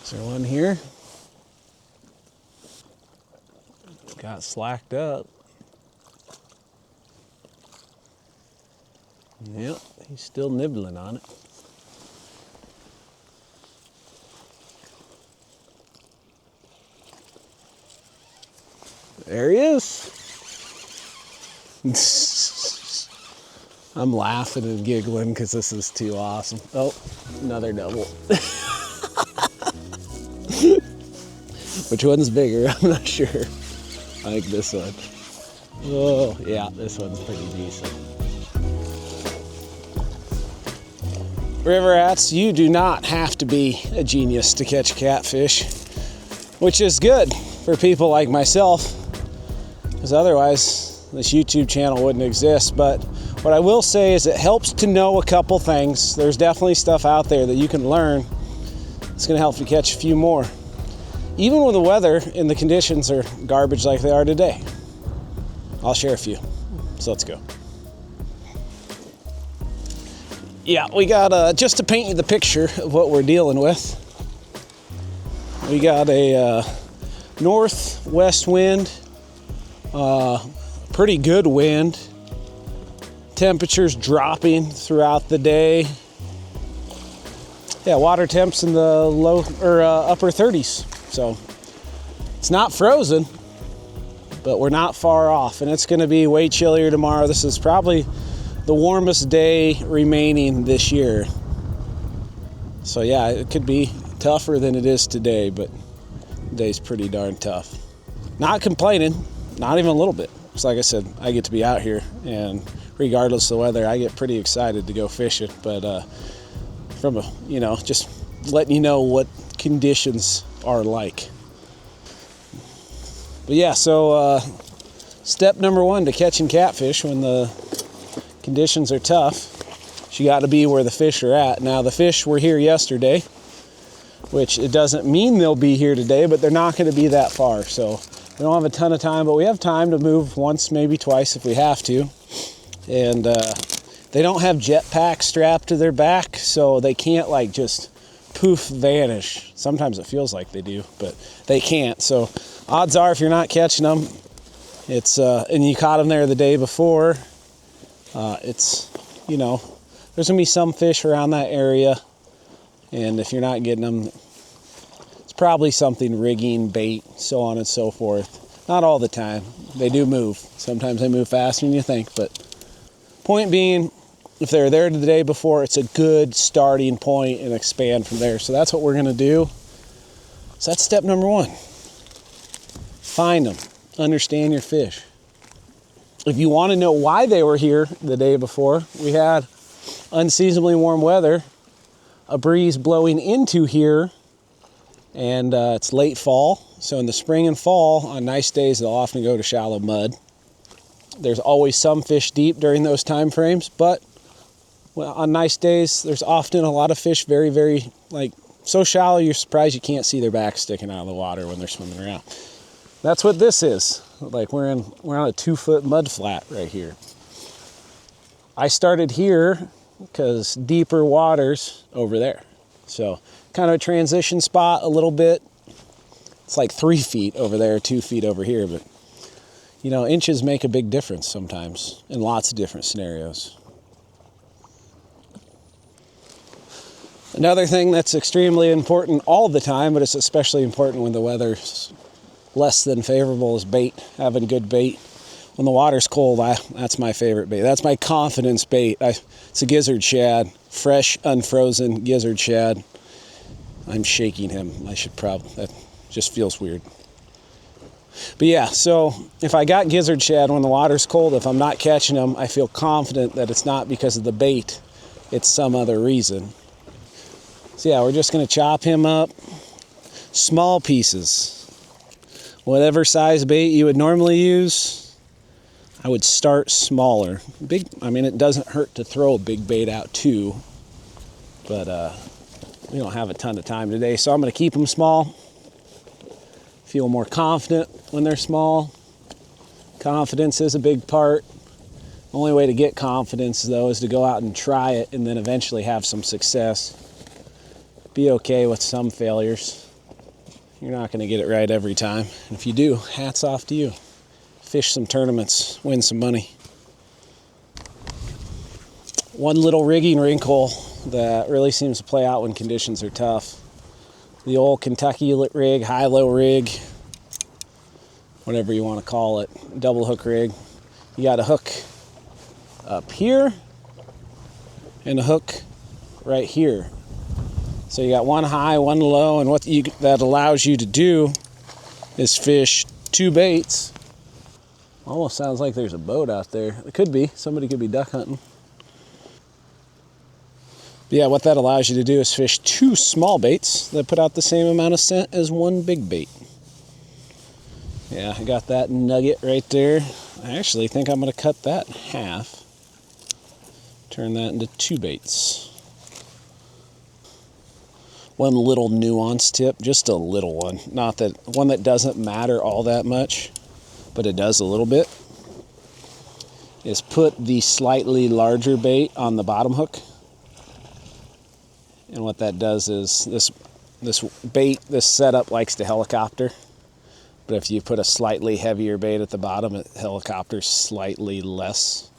Is there one here? Got slacked up. Yep, he's still nibbling on it. There he is. I'm laughing and giggling because this is too awesome. Oh, another double. Which one's bigger? I'm not sure. I like this one. Oh, yeah, this one's pretty decent. River rats, you do not have to be a genius to catch catfish, which is good for people like myself, because otherwise this YouTube channel wouldn't exist. But what I will say is it helps to know a couple things. There's definitely stuff out there that you can learn. It's going to help you catch a few more, even when the weather and the conditions are garbage like they are today. I'll share a few. So let's go. Yeah, we got, just to paint you the picture of what we're dealing with, we got a northwest wind, pretty good wind, temperatures dropping throughout the day. Yeah, water temps in the low or upper 30s. So it's not frozen, but we're not far off, and it's going to be way chillier tomorrow. This is probably the warmest day remaining this year. So yeah, it could be tougher than it is today, but today's pretty darn tough. Not complaining, not even a little bit. It's like I said, I get to be out here, and regardless of the weather, I get pretty excited to go fishing. But from a, just letting you know what conditions are like. But yeah, so step number one to catching catfish when the conditions are tough, you got to be where the fish are at. Now, the fish were here yesterday, which it doesn't mean they'll be here today, but they're not going to be that far. So we don't have a ton of time, but we have time to move once, maybe twice if we have to. And they don't have jetpacks strapped to their back, so they can't like just poof vanish. Sometimes it feels like they do, but they can't. So odds are if you're not catching them, it's and you caught them there the day before, it's, there's gonna be some fish around that area, and if you're not getting them, it's probably something rigging, bait, so on and so forth. Not all the time. They do move. Sometimes they move faster than you think, but point being, if they're there the day before, it's a good starting point and expand from there. So that's what we're gonna do. So that's step number one. Find them. Understand your fish. If you want to know why they were here the day before, we had unseasonably warm weather, a breeze blowing into here, and it's late fall. So in the spring and fall, on nice days, they'll often go to shallow mud. There's always some fish deep during those time frames, but on nice days, there's often a lot of fish very, very, so shallow you're surprised you can't see their back sticking out of the water when they're swimming around. That's what this is. We're on a 2-foot mud flat right here. I started here because deeper waters over there. So kind of a transition spot a little bit. It's like 3 feet over there, 2 feet over here, but inches make a big difference sometimes in lots of different scenarios. Another thing that's extremely important all the time, but it's especially important when the weather's less than favorable, is bait. Having good bait. When the water's cold, that's my favorite bait. That's my confidence bait. It's a gizzard shad, fresh, unfrozen gizzard shad. I'm shaking him. That just feels weird. But yeah, so if I got gizzard shad when the water's cold, if I'm not catching them, I feel confident that it's not because of the bait, it's some other reason. So yeah, we're just gonna chop him up, small pieces. Whatever size bait you would normally use, I would start smaller. It doesn't hurt to throw a big bait out too, but we don't have a ton of time today, so I'm gonna keep them small. Feel more confident when they're small. Confidence is a big part. The only way to get confidence, though, is to go out and try it and then eventually have some success. Be okay with some failures. You're not going to get it right every time. And if you do, hats off to you. Fish some tournaments, win some money. One little rigging wrinkle that really seems to play out when conditions are tough. The old Kentucky rig, high-low rig, whatever you want to call it, double hook rig. You got a hook up here and a hook right here. So you got one high, one low, and that allows you to do is fish two baits. Almost sounds like there's a boat out there. It could be. Somebody could be duck hunting. But yeah, what that allows you to do is fish two small baits that put out the same amount of scent as one big bait. Yeah, I got that nugget right there. I actually think I'm going to cut that in half. Turn that into two baits. One little nuance tip, just a little one. Not that one that doesn't matter all that much, but it does a little bit, is put the slightly larger bait on the bottom hook. And what that does is this bait, this setup likes to helicopter. But if you put a slightly heavier bait at the bottom, it helicopters slightly less.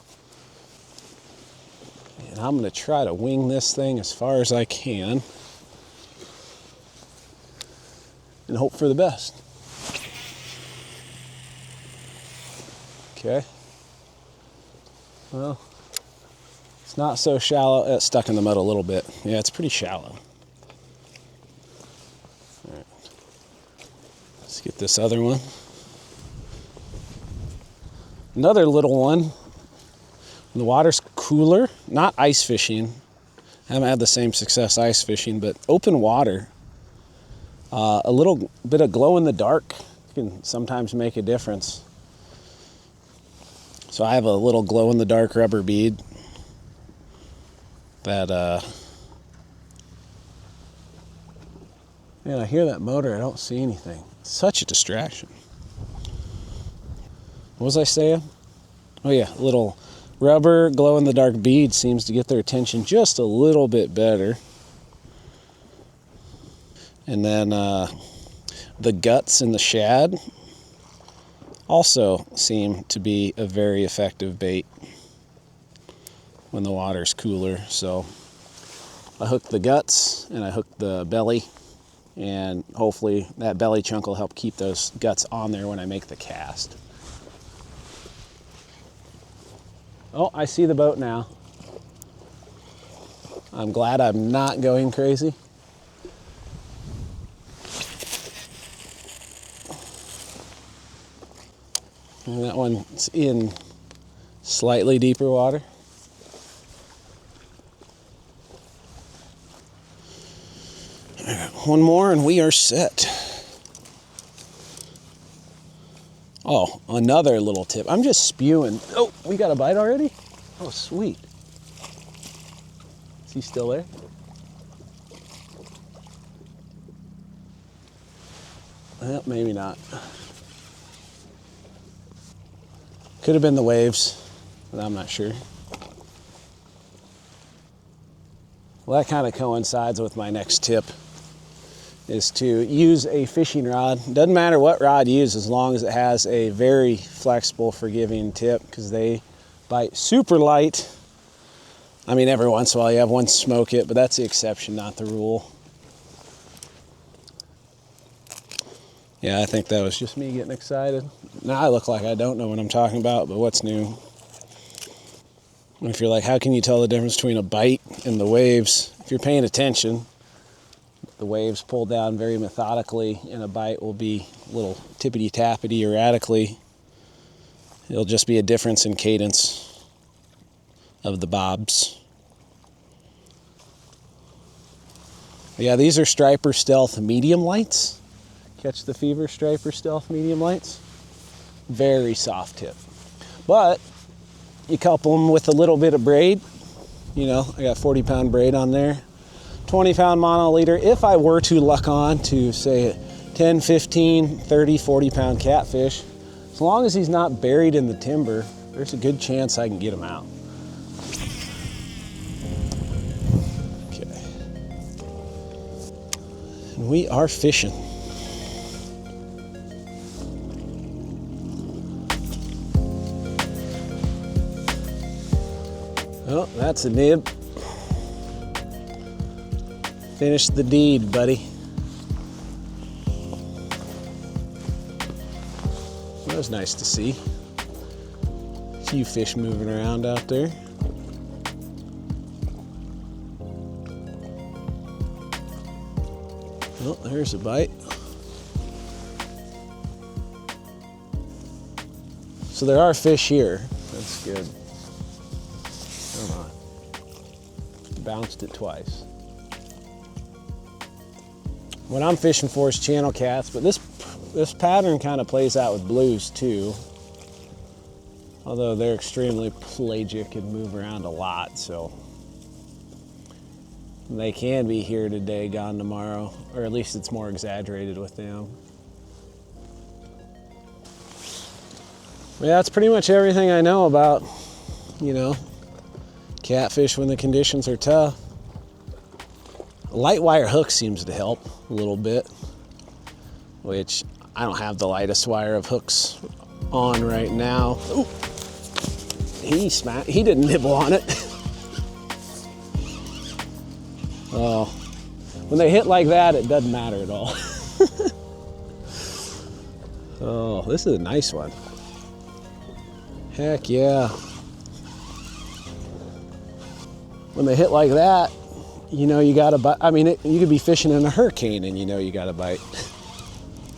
And I'm going to try to wing this thing as far as I can and hope for the best. Okay. Well, it's not so shallow. It's stuck in the mud a little bit. Yeah, it's pretty shallow. All right. Let's get this other one. Another little one. When the water's cooler, not ice fishing. I haven't had the same success ice fishing, but open water. A little bit of glow in the dark can sometimes make a difference. So I have a little glow in the dark rubber bead that, man, I hear that motor, I don't see anything. It's such a distraction. What was I saying? Oh yeah, a little rubber glow in the dark bead seems to get their attention just a little bit better. And then the guts and the shad also seem to be a very effective bait when the water's cooler. So I hook the guts and I hook the belly, and hopefully that belly chunk will help keep those guts on there when I make the cast. Oh, I see the boat now. I'm glad I'm not going crazy. And that one's in slightly deeper water. One more and we are set. Oh, another little tip. I'm just spewing. Oh, we got a bite already? Oh, sweet. Is he still there? Well, maybe not. Could have been the waves, but I'm not sure. Well, that kind of coincides with my next tip, is to use a fishing rod. Doesn't matter what rod you use as long as it has a very flexible, forgiving tip, because they bite super light. I mean, every once in a while you have one smoke it, but that's the exception, not the rule. Yeah, I think that was just me getting excited. Now I look like I don't know what I'm talking about, but what's new? If you're like, how can you tell the difference between a bite and the waves? If you're paying attention, the waves pull down very methodically, and a bite will be a little tippity-tappity erratically. It'll just be a difference in cadence of the bobs. Yeah, these are Striper Stealth medium lights. Catch the Fever Striper Stealth medium lights. Very soft tip. But you couple them with a little bit of braid. You know, I got 40-pound braid on there. 20-pound monoliter. If I were to luck on to, say, 10, 15, 30, 40-pound catfish, as long as he's not buried in the timber, there's a good chance I can get him out. Okay. And we are fishing. Oh, that's a nib. Finish the deed, buddy. That was nice to see. A few fish moving around out there. Oh, there's a bite. So there are fish here. That's good. Come on. Bounced it twice. What I'm fishing for is channel cats, but this pattern kind of plays out with blues too. Although they're extremely pelagic and move around a lot, so they can be here today, gone tomorrow, or at least it's more exaggerated with them. Yeah, that's pretty much everything I know about, you know, catfish when the conditions are tough. A light wire hook seems to help a little bit, which I don't have the lightest wire of hooks on right now. Ooh, he didn't nibble on it. Oh, when they hit like that, it doesn't matter at all. Oh, this is a nice one. Heck yeah. When they hit like that, you know you got a bite. I mean, you could be fishing in a hurricane and you know you got a bite.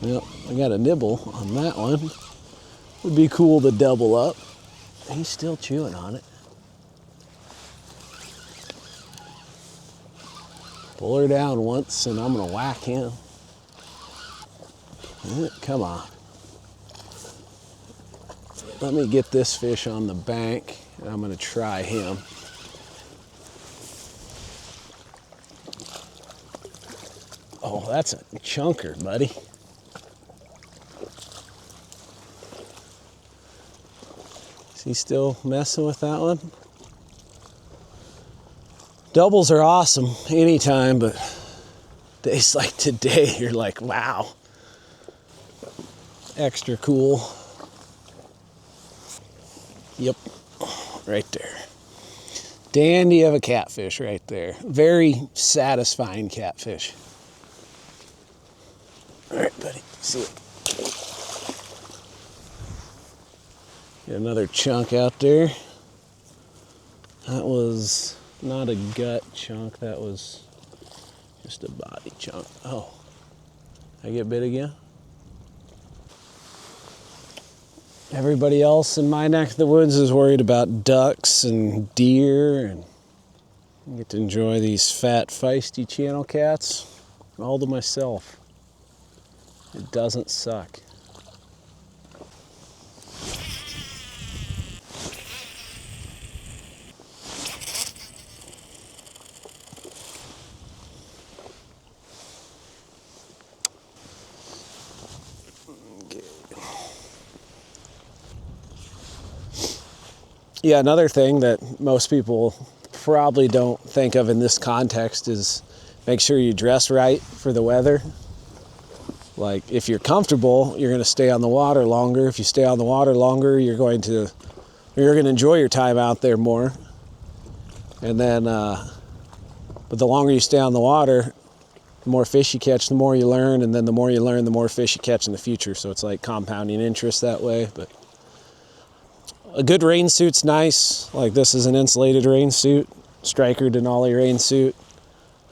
Well, I got a nibble on that one. Would be cool to double up. He's still chewing on it. Pull her down once and I'm gonna whack him. Come on. Let me get this fish on the bank and I'm gonna try him. Oh, that's a chunker, buddy. Is he still messing with that one? Doubles are awesome anytime, but days like today, you're like, wow. Extra cool. Yep, right there. Dandy of a catfish right there. Very satisfying catfish. All right, buddy, see it. Get another chunk out there. That was not a gut chunk, that was just a body chunk. Oh, I get bit again? Everybody else in my neck of the woods is worried about ducks and deer, and I get to enjoy these fat, feisty channel cats all to myself. It doesn't suck. Yeah, another thing that most people probably don't think of in this context is make sure you dress right for the weather. Like, if you're comfortable, you're going to stay on the water longer. If you stay on the water longer, you're going to enjoy your time out there more. And then, but the longer you stay on the water, the more fish you catch, the more you learn, and then the more you learn, the more fish you catch in the future. So it's like compounding interest that way. But a good rain suit's nice. Like, this is an insulated rain suit, Striker Denali rain suit.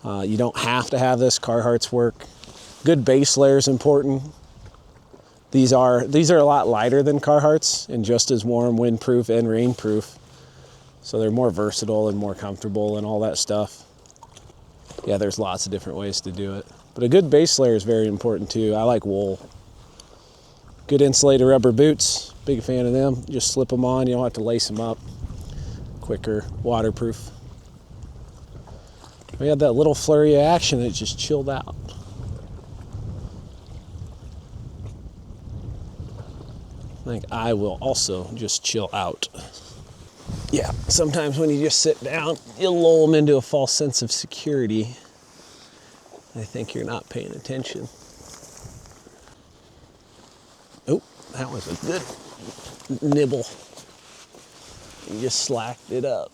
You don't have to have this. Carhartt's work. Good base layer is important. These are a lot lighter than Carhartt's and just as warm, windproof and rainproof. So they're more versatile and more comfortable and all that stuff. Yeah, there's lots of different ways to do it. But a good base layer is very important too. I like wool. Good insulated rubber boots, big fan of them. Just slip them on, you don't have to lace them up. Quicker, waterproof. We had that little flurry of action that just chilled out. I think I will also just chill out. Yeah, sometimes when you just sit down, you lull them into a false sense of security. I think you're not paying attention. Oh, that was a good nibble. You just slacked it up.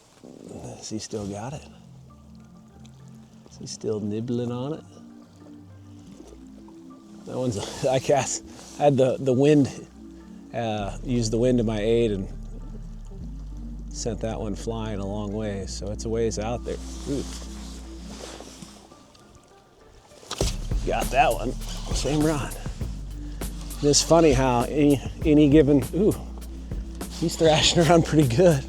Has he still got it? Is he still nibbling on it? That one's, I had the wind, used the wind to my aid and sent that one flying a long way, so it's a ways out there. Ooh. Got that one, same rod. It's funny how any given, ooh, he's thrashing around pretty good.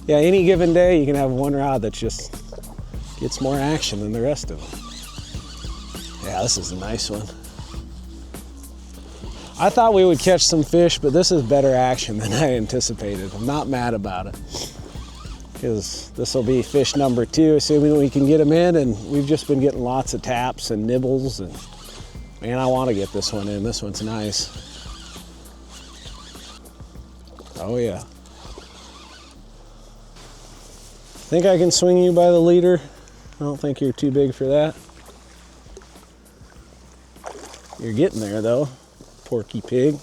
Yeah, any given day you can have one rod that just gets more action than the rest of them. Yeah, this is a nice one. I thought we would catch some fish, but this is better action than I anticipated. I'm not mad about it, because this will be fish number 2, assuming we can get them in, and we've just been getting lots of taps and nibbles, and man, I want to get this one in. This one's nice. Oh yeah. Think I can swing you by the leader? I don't think you're too big for that. You're getting there though, porky pig.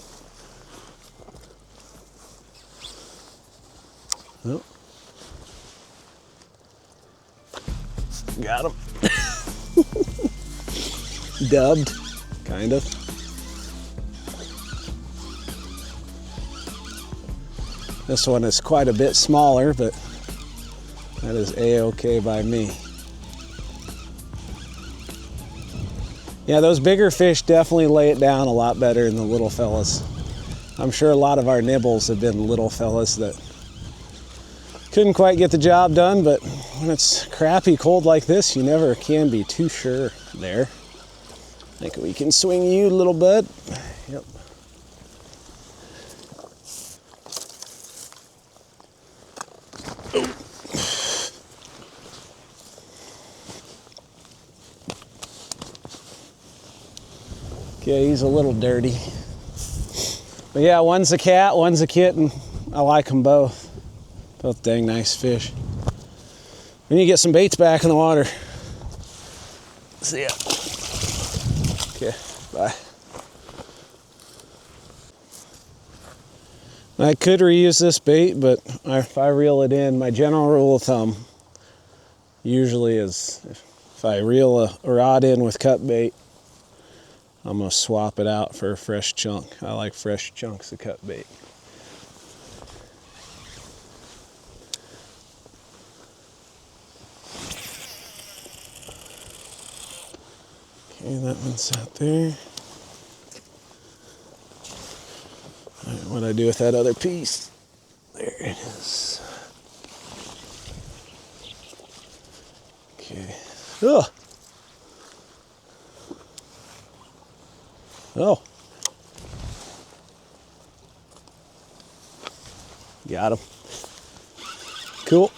Oh. Got him. Dubbed, kind of. This one is quite a bit smaller, but that is A-okay by me. Yeah, those bigger fish definitely lay it down a lot better than the little fellas. I'm sure a lot of our nibbles have been little fellas that couldn't quite get the job done, but when it's crappy cold like this, you never can be too sure there. I think we can swing you, little bud. Yep. Okay, he's a little dirty. But yeah, one's a cat, one's a kitten. I like them both. Both dang nice fish. We need to get some baits back in the water. See ya. Okay, bye. I could reuse this bait, but if I reel it in, my general rule of thumb usually is if I reel a rod in with cut bait, I'm gonna swap it out for a fresh chunk. I like fresh chunks of cut bait. Okay, that one's out there. All right, what'd I do with that other piece? There it is. Okay. Ugh. Oh. Got him. Cool.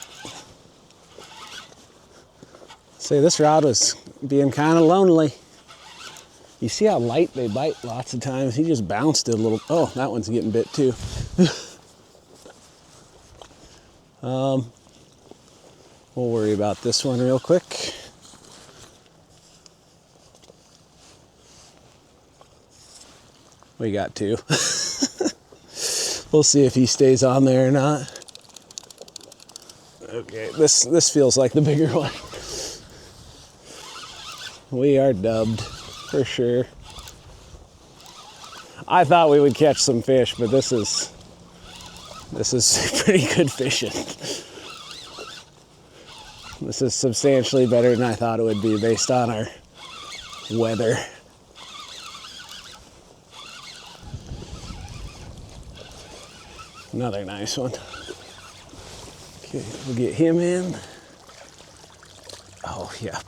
See, this rod was being kind of lonely. You see how light they bite lots of times? He just bounced it a little. Oh, that one's getting bit too. We'll worry about this one real quick. We got 2. We'll see if he stays on there or not. Okay, this feels like the bigger one. We are dubbed for sure. I thought we would catch some fish, but this is pretty good fishing. This is substantially better than I thought it would be based on our weather. Another nice one. Okay, we'll get him in. Oh yeah.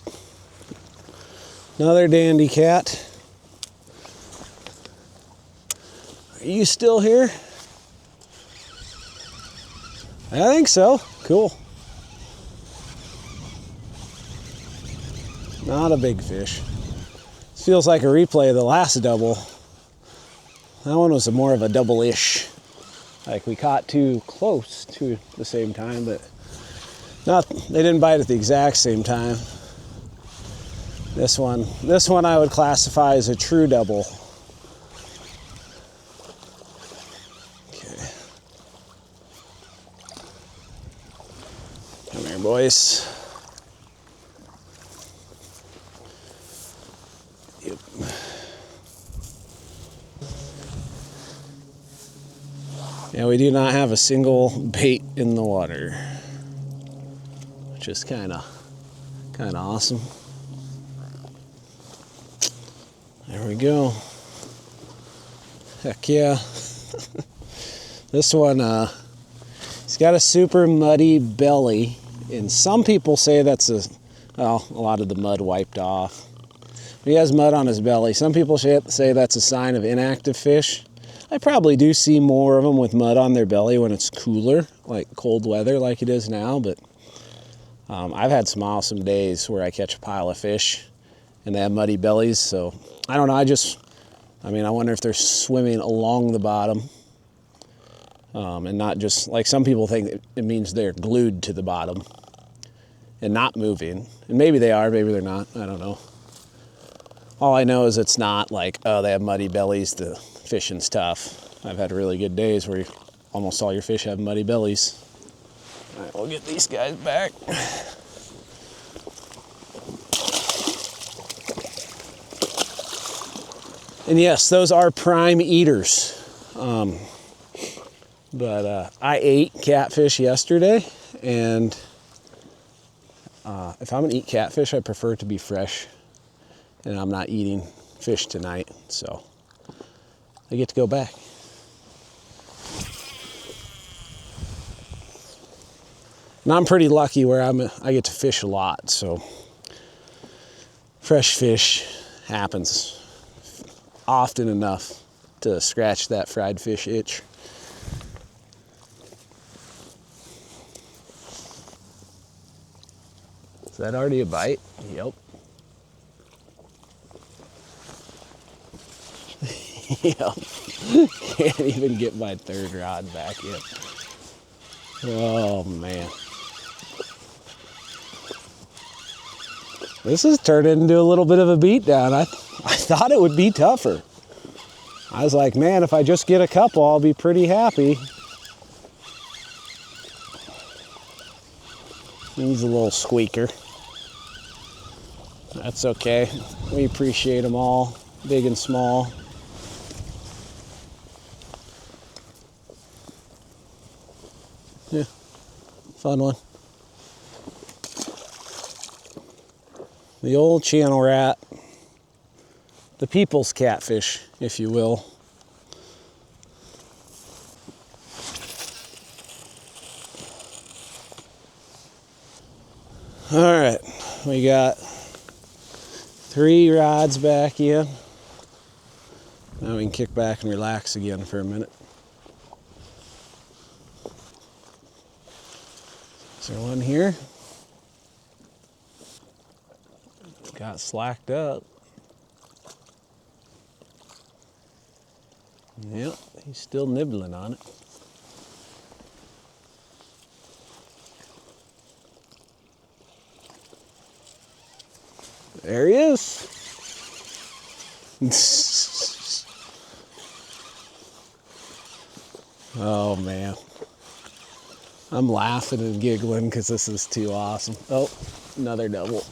Another dandy cat. Are you still here? I think so. Cool. Not a big fish. This feels like a replay of the last double. That one was more of a double-ish. Like we caught 2 close to the same time, but they didn't bite at the exact same time. This one I would classify as a true double. Okay. Come here, boy. choice. Yep. Yeah, we do not have a single bait in the water, which is kind of awesome. There we go. Heck yeah. This one, it's got a super muddy belly, and some people say that's a lot of the mud wiped off. He has mud on his belly. Some people say that's a sign of inactive fish. I probably do see more of them with mud on their belly when it's cooler, like cold weather like it is now, but I've had some awesome days where I catch a pile of fish and they have muddy bellies, so I don't know, I wonder if they're swimming along the bottom and not just, like some people think it means they're glued to the bottom and not moving. And maybe they are, maybe they're not, I don't know. All I know is it's not like, oh, they have muddy bellies, the fishing's tough. I've had really good days where almost all your fish have muddy bellies. All right, we'll get these guys back. And yes, those are prime eaters. But I ate catfish yesterday, and if I'm gonna eat catfish, I prefer it to be fresh, and I'm not eating fish tonight, so I get to go back. And I'm pretty lucky where I get to fish a lot, so fresh fish happens often enough to scratch that fried fish itch. Is that already a bite? Yep. Yep. Can't even get my third rod back yet. Oh man. This has turned into a little bit of a beatdown. I thought it would be tougher. I was like, man, if I just get a couple, I'll be pretty happy. He's a little squeaker. That's okay. We appreciate them all, big and small. Yeah, fun one. The old channel rat, the people's catfish, if you will. All right, we got 3 rods back in. Now we can kick back and relax again for a minute. Is there one here? Got slacked up. Yep, he's still nibbling on it. There he is. Oh man. I'm laughing and giggling because this is too awesome. Oh, another double.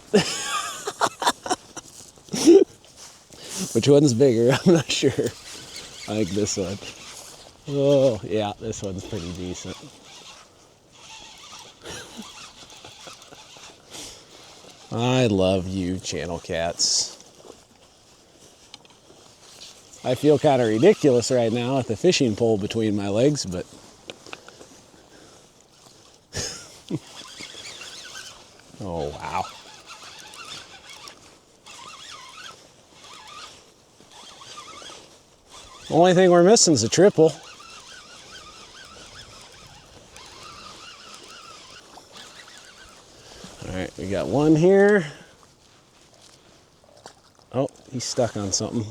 Which one's bigger? I'm not sure. I think this one. Oh, yeah, this one's pretty decent. I love you, channel cats. I feel kind of ridiculous right now with the fishing pole between my legs, but oh, wow. Only thing we're missing is a triple. All right, we got one here. Oh, he's stuck on something.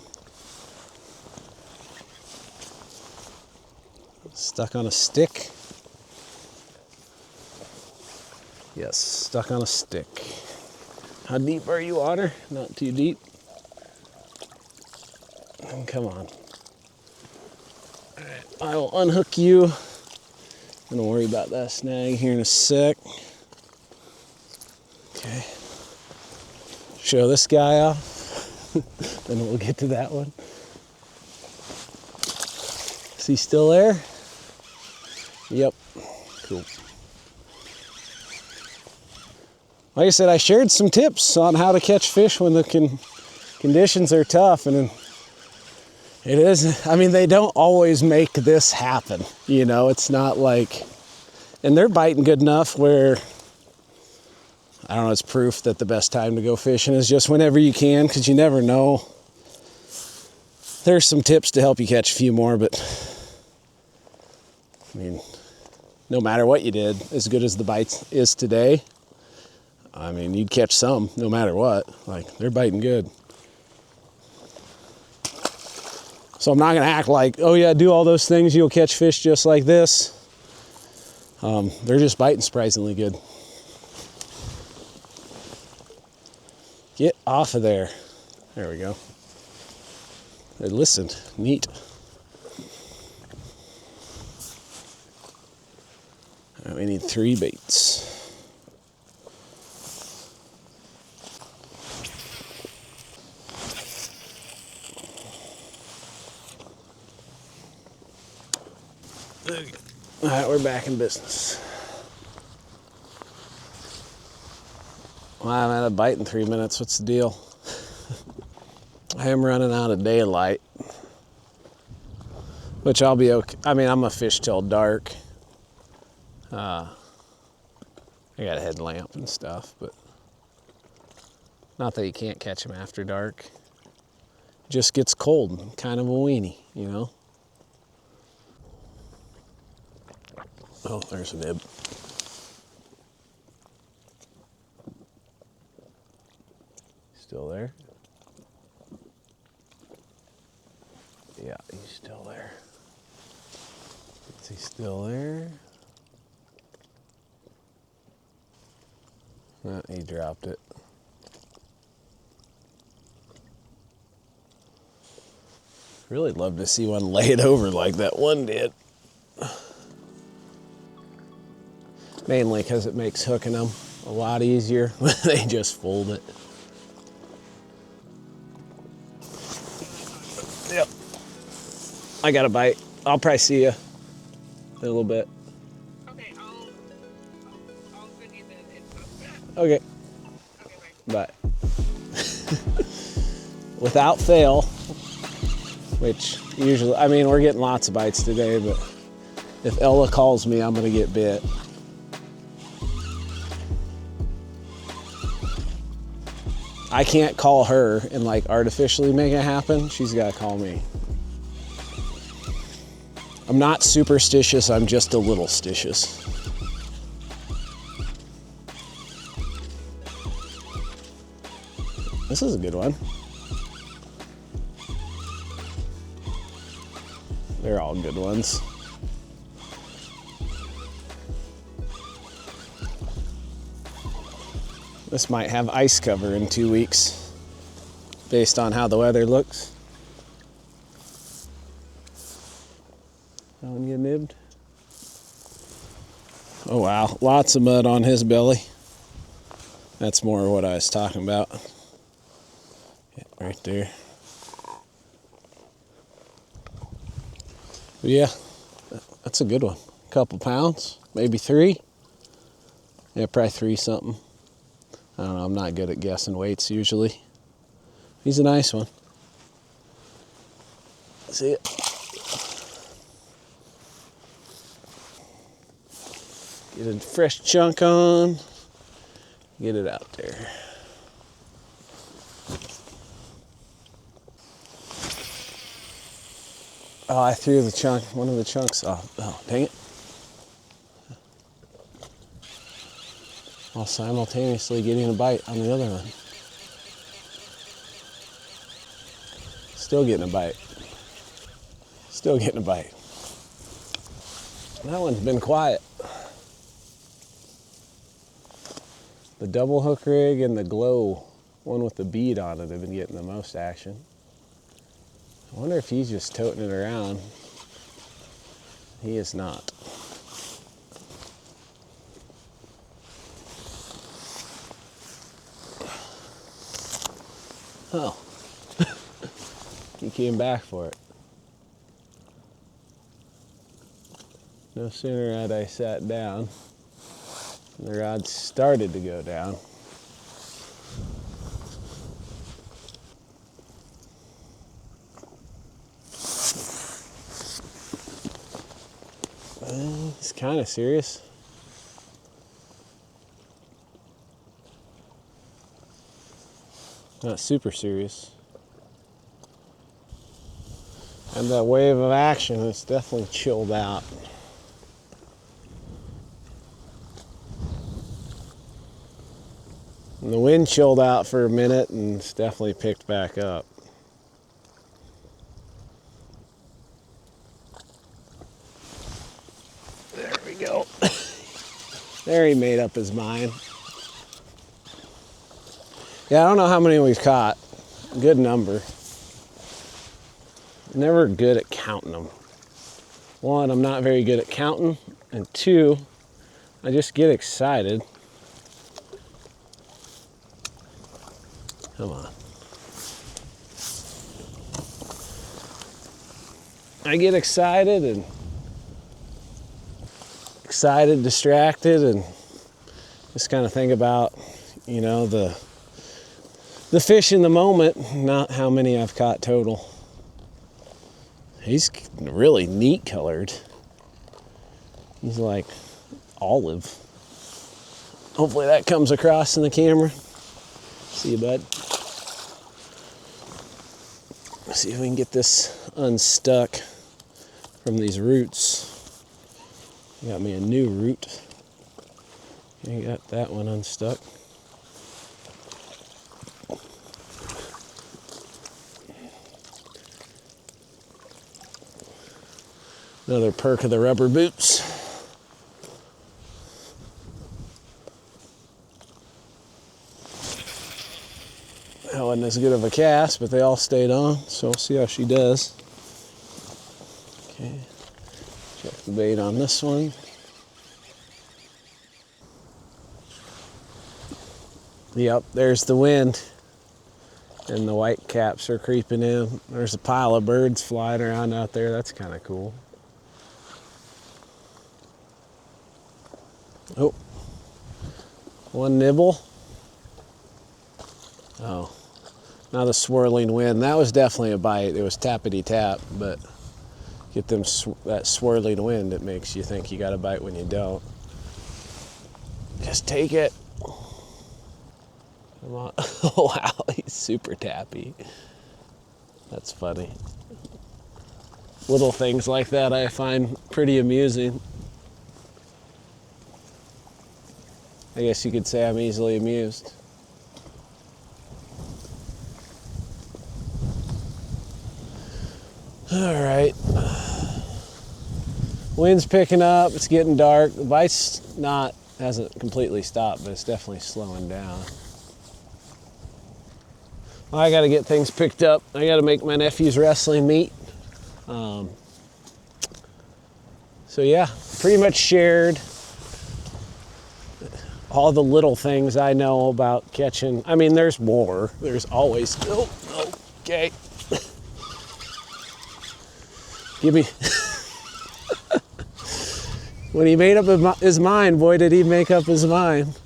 Stuck on a stick. Yes, stuck on a stick. How deep are you, Otter? Not too deep. Come on. All right, I will unhook you. I'm gonna worry about that snag here in a sec. Okay. Show this guy off, then we'll get to that one. Is he still there? Yep. Cool. Like I said, I shared some tips on how to catch fish when the conditions are tough, and it is, I mean, they don't always make this happen, you know, it's not like, and they're biting good enough where, I don't know, it's proof that the best time to go fishing is just whenever you can, because you never know. There's some tips to help you catch a few more, but, I mean, no matter what you did, as good as the bite is today, I mean, you'd catch some no matter what. Like, they're biting good. So I'm not going to act like, oh yeah, do all those things, you'll catch fish just like this. They're just biting surprisingly good. Get off of there. There we go. They listened. Neat. All right, we need 3 baits. All right, we're back in business. Well, I haven't had a bite in 3 minutes. What's the deal? I am running out of daylight, which I'll be okay. I mean, I'm gonna fish till dark. I got a headlamp and stuff, but not that you can't catch them after dark. It just gets cold and kind of a weenie, you know? Oh, there's a nib. Still there? Yeah, he's still there. Is he still there? No, he dropped it. Really love to see one lay it over like that one did. Mainly because it makes hooking them a lot easier when they just fold it. Yep. I got a bite. I'll probably see you in a little bit. Okay, I'll send you the info. Okay. Okay, bye. Bye. Without fail, which usually, I mean, we're getting lots of bites today, but if Ella calls me, I'm gonna get bit. I can't call her and like artificially make it happen. She's gotta call me. I'm not superstitious, I'm just a little stitious. This is a good one. They're all good ones. This might have ice cover in 2 weeks, based on how the weather looks. That one get nibbed? Oh wow, lots of mud on his belly. That's more what I was talking about. Yeah, right there. But yeah, that's a good one. A couple pounds, maybe 3. Yeah, probably 3 something. I don't know, I'm not good at guessing weights usually. He's a nice one. See it? Get a fresh chunk on, get it out there. Oh, I threw the chunk, one of the chunks off. Oh, dang it. While simultaneously getting a bite on the other one. Still getting a bite. Still getting a bite. That one's been quiet. The double hook rig and the glow, one with the bead on it, have been getting the most action. I wonder if he's just toting it around. He is not. Oh. He came back for it. No sooner had I sat down, the rod started to go down. He's kind of serious. Not super serious. And that wave of action is definitely chilled out. And the wind chilled out for a minute and it's definitely picked back up. There we go. There he made up his mind. Yeah, I don't know how many we've caught. Good number. Never good at counting them. One, I'm not very good at counting. And two, I just get excited. Come on. I get excited, distracted, and just kind of think about, you know, the fish in the moment, not how many I've caught total. He's really neat colored. He's like olive. Hopefully that comes across in the camera. See you, bud. Let's see if we can get this unstuck from these roots. Got me a new root. I got that one unstuck. Another perk of the rubber boots. That wasn't as good of a cast, but they all stayed on, so we'll see how she does. Okay, check the bait on this one. Yep, there's the wind, and the white caps are creeping in. There's a pile of birds flying around out there. That's kind of cool. Oh, one nibble. Oh, now the swirling wind. That was definitely a bite. It was tappity tap, but get them that swirling wind, it makes you think you got a bite when you don't. Just take it. Come on. Oh, wow, he's super tappy. That's funny. Little things like that I find pretty amusing. I guess you could say I'm easily amused. All right. Wind's picking up, it's getting dark. The bite's hasn't completely stopped, but it's definitely slowing down. Well, I gotta get things picked up. I gotta make my nephew's wrestling meet. So yeah, pretty much shared all the little things I know about catching. I mean, there's more. There's always, oh, okay. Give me, when he made up his mind, boy, did he make up his mind.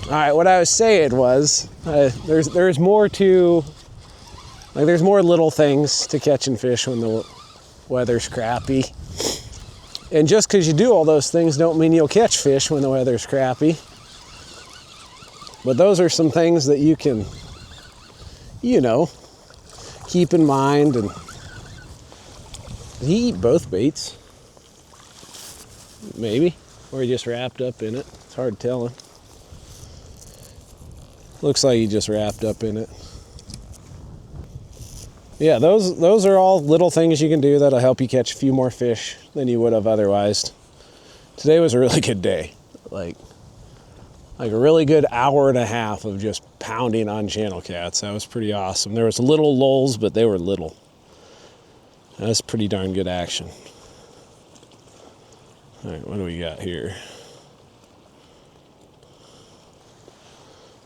All right, what I was saying was, there's more to, like there's more little things to catching fish when the weather's crappy. And just because you do all those things don't mean you'll catch fish when the weather's crappy. But those are some things that you can, you know, keep in mind. And did he eat both baits? Maybe. Or he just wrapped up in it. It's hard telling. Looks like he just wrapped up in it. Yeah, those are all little things you can do that'll help you catch a few more fish than you would have otherwise. Today was a really good day. Like a really good hour and a half of just pounding on channel cats. That was pretty awesome. There was little lulls, but they were little. That was pretty darn good action. All right, what do we got here?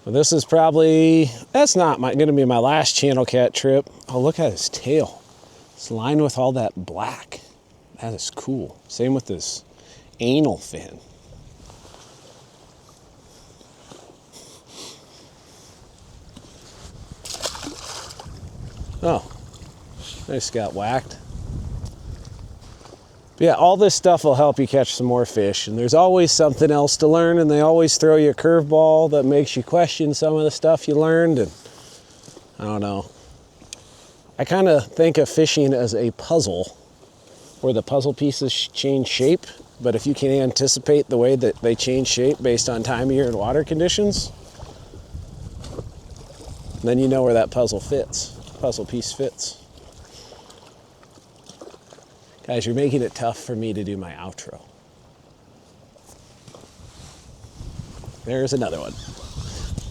Well, this is probably, that's not going to be my last channel cat trip. Oh, look at his tail. It's lined with all that black. That is cool. Same with this anal fin. Oh, I just got whacked. But yeah, all this stuff will help you catch some more fish, and there's always something else to learn, and they always throw you a curveball that makes you question some of the stuff you learned, and I don't know. I kind of think of fishing as a puzzle, where the puzzle pieces change shape, but if you can anticipate the way that they change shape based on time of year and water conditions, then you know where that puzzle piece fits. Guys, you're making it tough for me to do my outro. There's another one.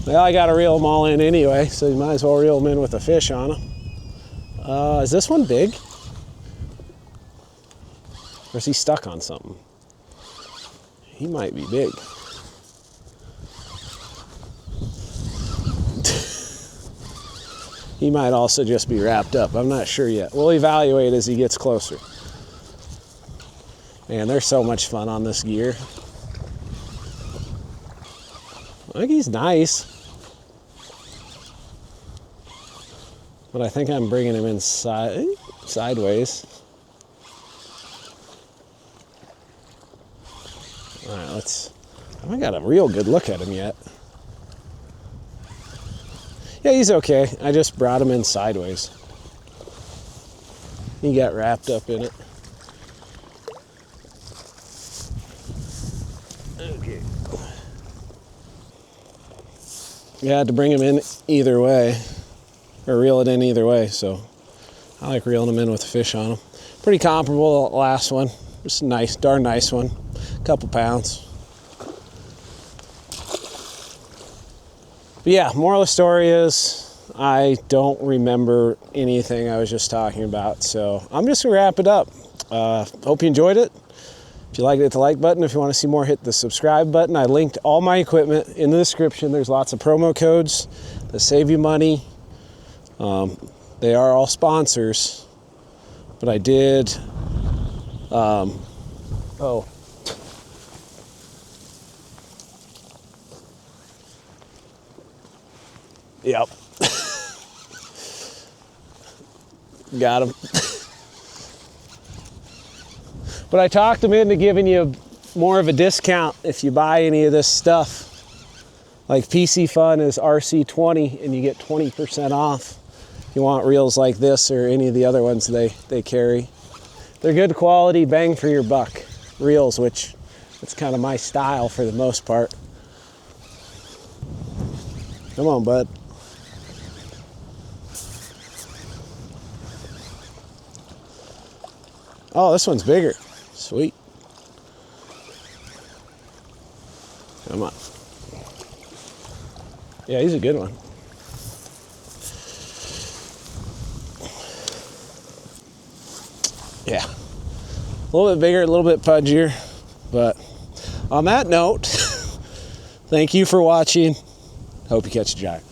Well, I gotta reel them all in anyway, so you might as well reel them in with a fish on them. Is this one big? Or is he stuck on something? He might be big. He might also just be wrapped up. I'm not sure yet. We'll evaluate as he gets closer. Man, there's so much fun on this gear. I think he's nice. But I think I'm bringing him sideways. All right, I haven't got a real good look at him yet. Yeah, he's okay. I just brought him in sideways. He got wrapped up in it. Okay. Yeah, I had to bring him in either way, or reel it in either way, so I like reeling them in with a fish on them. Pretty comparable to the last one. Just a nice, darn nice one. A couple pounds. But yeah, moral of the story is I don't remember anything I was just talking about, so I'm just gonna wrap it up. Hope you enjoyed it. If you liked it, hit the like button. If you want to see more, hit the subscribe button. I linked all my equipment in the description. There's lots of promo codes that save you money. They are all sponsors, but I did, Yep. Got him. But I talked them into giving you more of a discount if you buy any of this stuff. Like PC Fun is RC20 and you get 20% off. If you want reels like this or any of the other ones they carry. They're good quality, bang for your buck reels, which it's kind of my style for the most part. Come on, bud. Oh, this one's bigger. Sweet. Come on. Yeah, he's a good one. Yeah. A little bit bigger, a little bit pudgier. But on that note, thank you for watching. Hope you catch a jack.